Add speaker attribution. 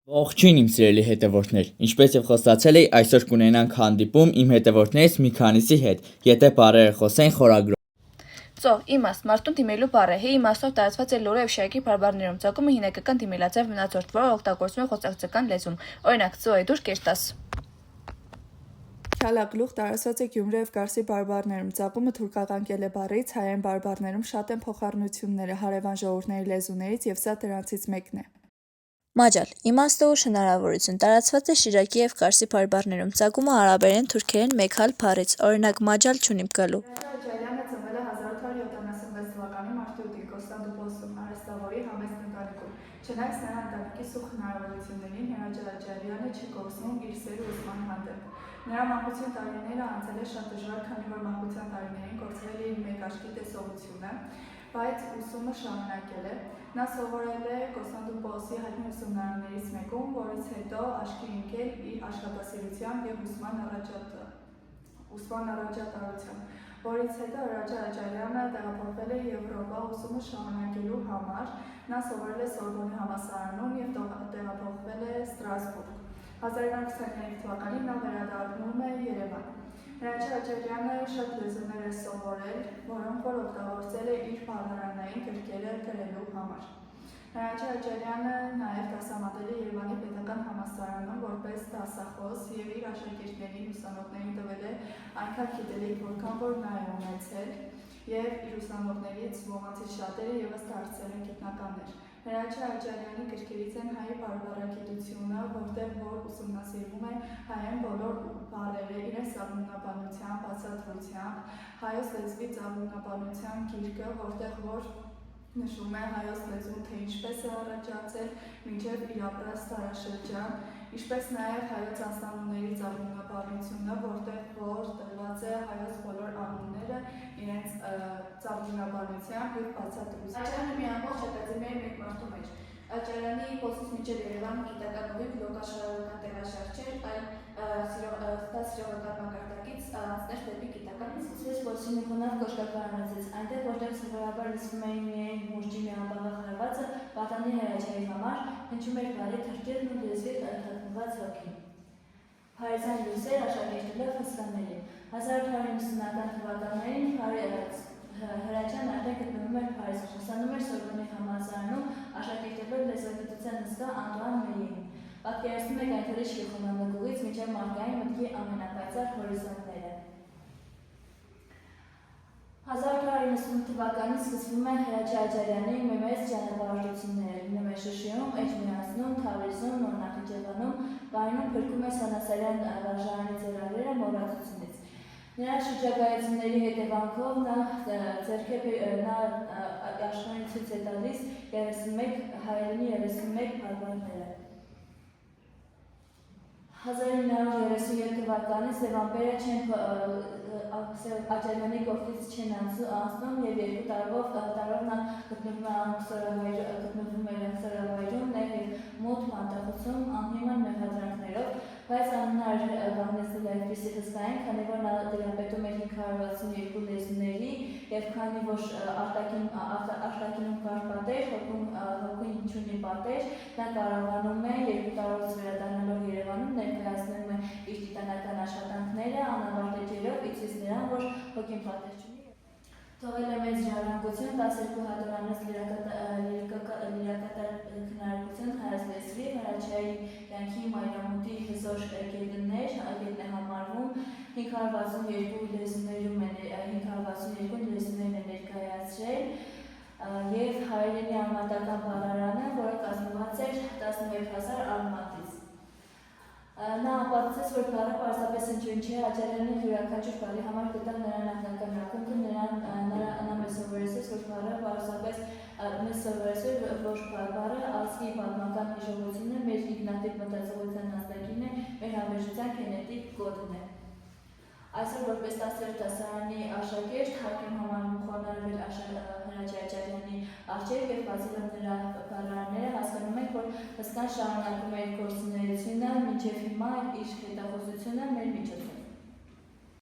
Speaker 1: Ողջույն իմ սիրելի հետևորդներ, ինչպես եւ խոստացել էի, այսօր կունենանք հանդիպում իմ հետևորդներից մի քանիսի հետ, եթե բառերը խոսեն խորագրով։
Speaker 2: Ծո, իմաստ, մարդուն դիմելու բառ է, հի իմաստով տարածված է լուրը եւ շարքի բարբառներում, ծագումը հինեկական դիմելաձև մնացորդ, որը օգտագործվում է խոսակցական լեզվում, օրինակ, ծո է դուր կերտաս։
Speaker 3: Շալագլուխ տարածված է Գյումրի եւ Կարսի բարբառներում, ծագումը թուրքական կել է բառից, հայերեն բարբառներում շատ են փոխառնությունները հարևան ժողովուրդների լեզուներից եւ սա դրանցից մեկն է։
Speaker 4: Մաջալ, իմաստը ու հնարավորություն տարածված է Շիրակի եւ Կարսի բարբառներում, ծագումը արաբերեն, թուրքերեն մեկ հալ բառից, օրինակ մաջալ չունիմ գալու։
Speaker 3: Ջալյանը ծնվել է 1876 թվականի մարտի 8-ին Կոստանդնուպոլսում, արհեստավորի համեստ ընտանիքում։ Չնայած նրա ընտանիքի սուղ հնարավորություններին, Հրաչյա Ջալյանը չի կորցնում իր սերը ուսման հանդեպ։ Նրա մանկության տարիները անցել է շատ դժվար, քանի որ մանկության տարիներին կորցրել է իր մեկ աչքի տեսողությունը, բայց ուսումը շարունակել է։ Նա սովորել է Կոստանդնուպոլսի հայտնի ուսումնարաններից մեկում, որից հետո աչքի ընկել իր աշխատասիրությամբ եւ ուսման առաջատարությամբ, որից հետո Հրաչյա Ջալյանը տեղափոխվել է Եվրոպա ուսումը շարունակելու համար։ Նա սովորել է Սորբոնի համալսարանում եւ տեղափոխվել է Ստրասբուրգ։ 1923 թվականին նա վերադառնում է Երևան։ Հրաչյա Ջալյանը շատ լեզուներ է սովորել, որոնք որ օգտագործել է իր բառարանային գրքերը գրելու համար։ Հրաչյա Ջալյանը նաև դասավանդել է Երևանի պետական համալսարանում որպես դասախոս եւ իր աշակերտներին ուսանողներին տվել է այնքան գիտելիք, որքան որ նա է ունեցել, եւ իր ուսանողներից ոմանցից շատերը եւս դարձել են գիտնականներ։ Հրաչյա Ջալյանի գրքերից են հայ բարբառագիտությունը, որտեղ որ ուսումնասիրվում է հայերեն բոլոր բառերը իրենց ծագումնաբանությամբ, բացատրությամբ, հայոց լեզվի ծագումնաբանության գիրքը, որտեղ որ նշվում է հայոց լեզուն, թե ինչպես է առաջացել մինչև իր ապրած տարաշրջան, ինչպես նաև հայոց անձնանունների ծագումնաբանությունը, որտեղ որ տրված է հայոց բոլոր անունները իրենց ծագումնաբանությամբ եւ բացատրությամբ։ Աջարյանը մի ամբողջ ակադեմիայի մեկ մարդու մեջ։ Աջարյանի փոսից մինչև Երևան գիտական ուղիղ լոկաշարական տեղաշարք չէր, այլ դա սիրողական մակարդակից անցներ դեպի գիտականից։
Speaker 5: Սկսվեց Պոլսինիքոնավ կոշկակարանացից, այնտեղ որտեղ սովորաբար լսվում էին միայն մուրճի մի անբաղ հարվածը, պատանի Հրաչյայի համար հնչում էր բարի թրքերն ու լեզվի թաքնված հոգին։ Փարիզյան լույսեր աշակերտելով հսկաններին։ 1890-ական թվականներին Հրաչյան արդեն գտնվում էր Փարիզում, ուսանում էր Սորբոնի համալսարանում, աշակերտելով լեզվագիտության հսկա Անտուան Մելիին։ Պատկերացնում եք այդ հրիշ խոհանագուղից մինչև մարդկային մտքի ամենապայծառ հորիզոնները։ 1890 թվականին սկսվում է Հրաչյա Աջարյանի մեծ ճանապարհորդությունները, լինում է Շուշիում, Էջմիածնում, Թավրիզում, Նոր Նախիջևանում, Կարինում փրկում է Սանասարյան վարժարանի ծրագրերը մոռացությունից։ Նրա շրջագայությունների հետևանքով նա աշխարհին ցույց է տալիս 31 հայերենի 31 բարբառները։ 1937 թվականին Սևամպերը Աջարյանի կողքից չեն անցնում եւ 2 տարով նա գտնվում է սորավայրում եւ մոտ բանտախոսում անհիմն մեղադրանքներով, բայց անհնար բանեցնել այդպիսի հսկային, քանի որ նա դերապետում է 562 լեզուների եւ քանի որ արտաքինում կար պատեր, հոգին չունի պատեր, նա կարողանում է 2 տարուց վերադառնալով Երևանում ներկայացնում է իր տիտանական աշխատանքները անավարտ էջերով, իցույց նրան, որ հոգին պատեր չունի։ Թողել է մեծ ժառանգություն, 12 հատորանոց լիրակատար քննարկություն հայոց լեզվի, Հրաչյայի կյանքի մայրամուտի հզոր գետներ է համարվում, 562 լեզուներն է ներկայացրել եւ հայերենի արմատական բառարանը, որը կազմված էր 11000 արմատից։ Նա ապացուցեց, որ բառը պարզապես հնչյուն չէ, Աջարյանը յուրաքանչյուր բառի համար գտավ նրա նախնական ակունքը, նա մեզ սովորեցրեց, որ բառը ազգի պատմական հիշողությունն է, մեր ինքնատիպ մտածողության ազդակին է, մեր հավերժության գենետիկ կոդն է։ Այսօր որպես 10-րդ դասարանի աշակերտ հարկ եմ համարում խոնարհվել Հրաչյա Աջարյանի առջև եւ բացելով նրա բառարանները հասկանում ենք, որ հսկան շարունակում է իր գործունեությունը մինչև հիմա իր հետախուզությունը մեր միջոցով։